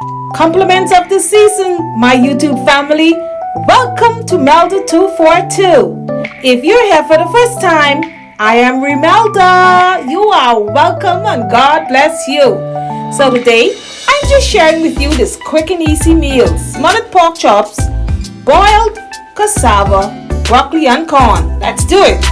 Compliments of the season, my YouTube family. Welcome to Melda 242. If you're here for the first time, I am Melda. You are welcome and God bless you. So today, I'm just sharing with you this quick and easy meal. Smothered pork chops, boiled cassava, broccoli and corn. Let's do it.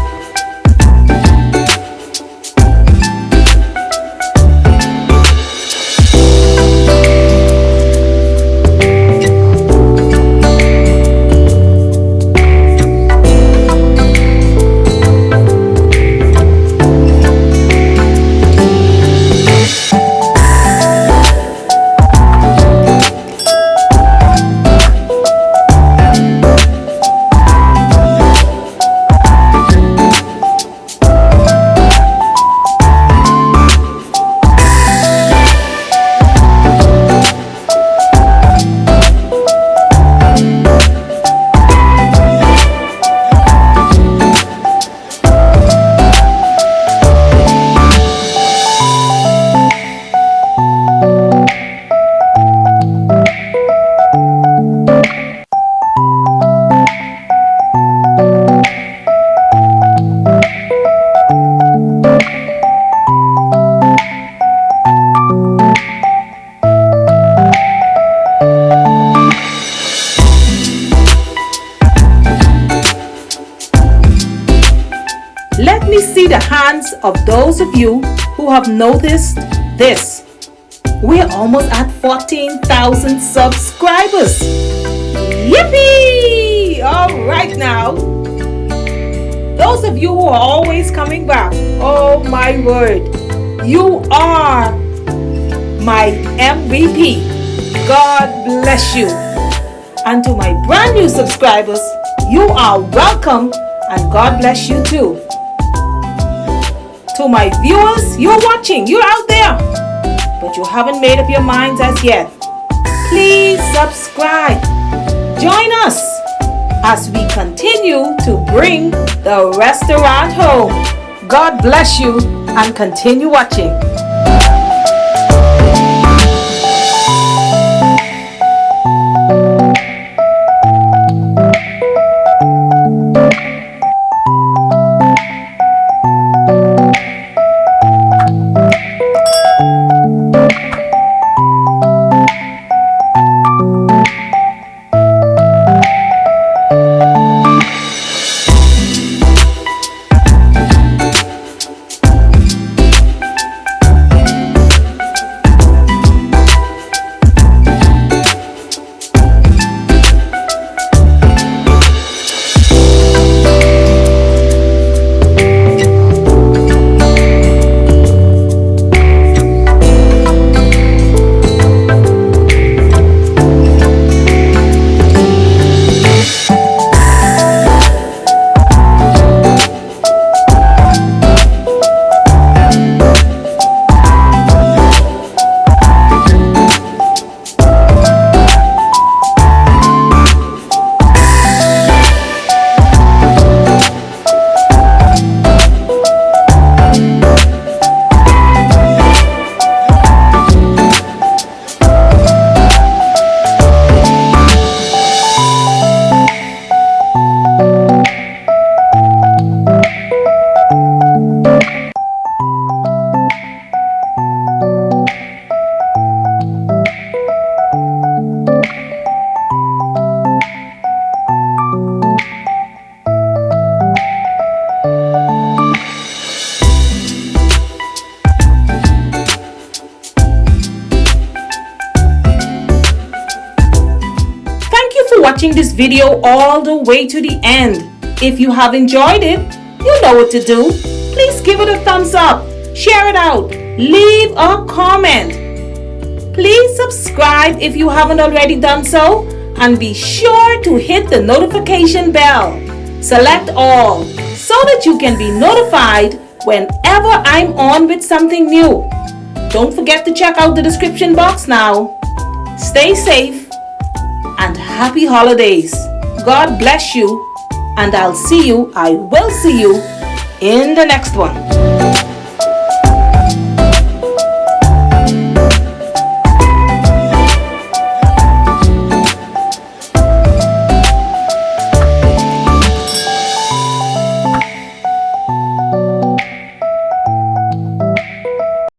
Let me see the hands of those of you who have noticed this. We're almost at 14,000 subscribers. Yippee! All right now. Those of you who are always coming back, oh my word, you are my MVP. God bless you. And to my brand new subscribers, you are welcome and God bless you too. To my viewers, you're watching, you're out there, but you haven't made up your minds as yet. Please subscribe. Join us as we continue to bring the restaurant home. God bless you and continue watching. Watching this video all the way to the end. If you have enjoyed it, you know what to do. Please give it a thumbs up, share it out, leave a comment. Please subscribe if you haven't already done so, and be sure to hit the notification bell. Select all so that you can be notified whenever I'm on with something new. Don't forget to check out the description box now. Stay safe and happy holidays. God bless you, and I will see you in the next one.